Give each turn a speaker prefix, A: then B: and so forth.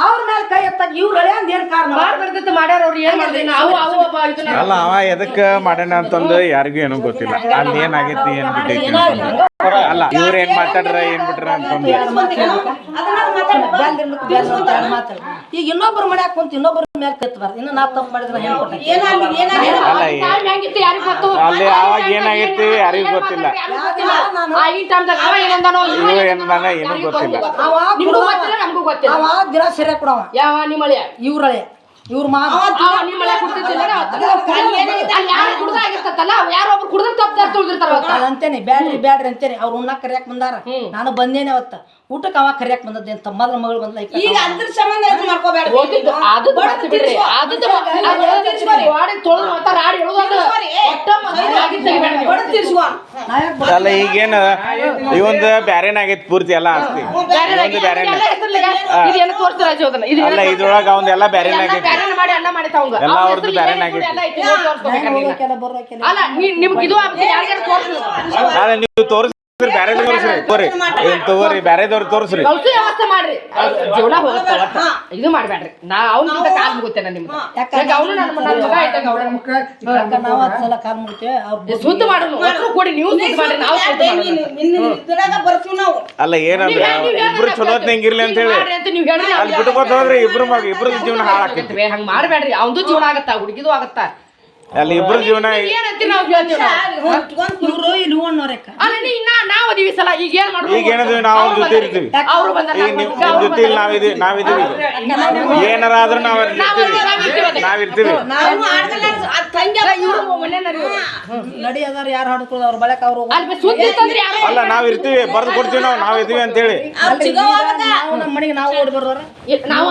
A: ಅವ್ರ ಮೇಲೆ ಕೈ ಎತ್ತಾಗ ಇವ್ರ ಹಳೆಯಂದ ಏನ್ ಕಾರಣ
B: ಮಾಡ್ಯಾರ ಅವ್ರು ಏನ್ ಮಾಡಿದ್ರಿ
C: ಅಲ್ಲ ಅವ ಎದಕ್ಕ ಮಾಡ್ಯಾನ ಅಂತಂದು ಯಾರಿಗೂ ಏನೂ ಗೊತ್ತಿಲ್ಲ ಅಲ್ಲಿ ಏನಾಗೈತಿ ಏನ್ ಬಿಟ್ಟೈತಿ ಅಲ್ಲ ಇವ್ರ ಏನ್ ಮಾತಾಡ್ರ ಏನ್ ಬಿಟ್ರ ಅಂತಂದು
A: ಈಗ ಇನ್ನೊಬ್ರು ಮಾಡ್ಯಾಕ ಕುಂತ ಇನ್ನೊಬ್ರ ಮೇಲೆ ಕತ್ಬಾರ್ದು ಇನ್ನು ನಾ ತಪ್ಪು ಮಾಡಿದ್ರೆ
C: ಅಲ್ಲಿ ಅವಾಗ ಏನಾಗೈತಿ ಯಾರಿಗೂ ಗೊತ್ತಿಲ್ಲ ಇವ ಏನದಾನ ಏನೂ ಗೊತ್ತಿಲ್ಲ
A: ಅವ ದಿನ ಸರಿಯಾಗಿ ಕೊಡವ
B: ಯಾವ ನಿಮ್ಮಳಿಯ
A: ಇವ್ರಳೆ ಇವ್ರ
B: ಯಾರೊಬ್ರು ಕುಡ್ದ ತಪ್ಪ
A: ಅಂತೇನೆ ಬ್ಯಾಡ್ರಿ ಬ್ಯಾಡ್ರಿ ಅಂತೇನೆ ಅವ್ರು ಉಣ್ಣಾಕ ಕರಿಯಾಕ್ ಬಂದಾರ ನಾನು ಬಂದೇನೆ ಅವತ್ತ ಊಟಕ್ಕೆ ಅವಾಗ ಕರಿಯಾಕ್ ಬಂದದ್ದೇನೆ ತಮ್ಮದ್ರ ಮಗಳು ಬಂದ
D: ಈಗ ಅದ್ರ ಸಂಬಂಧ ಮಾಡ್ಕೋಬೇಡ
C: ಅಲ್ಲ ಈಗೇನ ಇವಂದ ಬ್ಯಾರೇನಾಗೈತಿ ಪೂರ್ತಿ ಎಲ್ಲ ಆಸ್ತಿ ಇವಂದು ಬ್ಯಾರೇನ ಅಲ್ಲ ಇದ್ರೊಳಗ ಅವಂದೆಲ್ಲ ಬ್ಯಾರೇನಾಗೈತಿ ಎಲ್ಲ ಅವ್ರದ್ದು ಬ್ಯಾರೇನಾಗೈತಿ ಅಲ್ಲ ನೀವು ತೋರಿಸ್ ಬ್ಯಾರೆ ತೋರಿಸ್ರಿ ತಗೋರಿ ಬ್ಯಾರೆದವ್ರು ತೋರಿಸ್ರಿ
B: ವ್ಯವಸ್ಥೆ ಮಾಡ್ರಿ ಜೀವನ ಹೋಗ್ತಾವ ಇದು ಮಾಡ್ಬೇಡ್ರಿ ನಾ ಅವ್ನಿಂದ ಕಾಲ್ ಮುಗುತ್ತೇನೆ ನಿಮ್ಗೆ ಅವನು ನನ್ನ ಮಗ ಆಯ್ತಾಗ
A: ನಾವ್ ಕಾಲ್ ಮುಗಿತೇವೆ
B: ಸುದ್ದಿ ಮಾಡೋಣ ಕೊಡಿ ನೀವು ಸುದ್ದಿ ಮಾಡ್ರಿ ನಾವು
D: ಬರ್ತೀವಿ ನಾವು
C: ಅಲ್ಲ ಏನಂದ್ರೆ ಇಬ್ರು ಚಲೋತ್ ಹೆಂಗಿರ್ಲಿ ಅಂತ ಹೇಳಿ ಅಲ್ಲಿ ಬಿಟ್ಕೋತ ಹೋದ್ರೆ ಇಬ್ರು ಜೀವನ ಹಾಳಾಕೈತಿ
B: ಹಂಗ ಮಾಡ್ಬೇಡ್ರಿ ಅವಂದು ಜೀವನ ಆಗತ್ತಾ ಹುಡುಗಿದು ಆಗತ್ತಾ
C: ಅಲ್ಲಿ ಇಬ್ರು ಜೀವನ ಈಗ ಏನಂದ್ರೆ ನಾವು ಅವ್ರ ಜೊತೆ ಇರ್ತೀವಿ ನಿಮ್ ಜೊತೆ ನಾವಿದೀವಿ ಏನಾರ ಆದ್ರೂ ನಾವಿರ್ತೀವಿ
A: ನಡಿ ಅದಾರ ಯಾರು ಹಾಡ್ಕೊಳ್ಳೋದು ಅವ್ರ ಬಳಕ ಅವ್ರು
C: ಅಲ್ಲ ನಾವಿರ್ತೀವಿ ಬರ್ದು ಕೊಡ್ತೀವಿ ನಾವ್ ಇದೀವಿ ಅಂತ ಹೇಳಿ
A: ನಮ್ಮ ಮನೆಗೆ ನಾವು ಓಡಿ ಬರೋರ
B: ನಾವು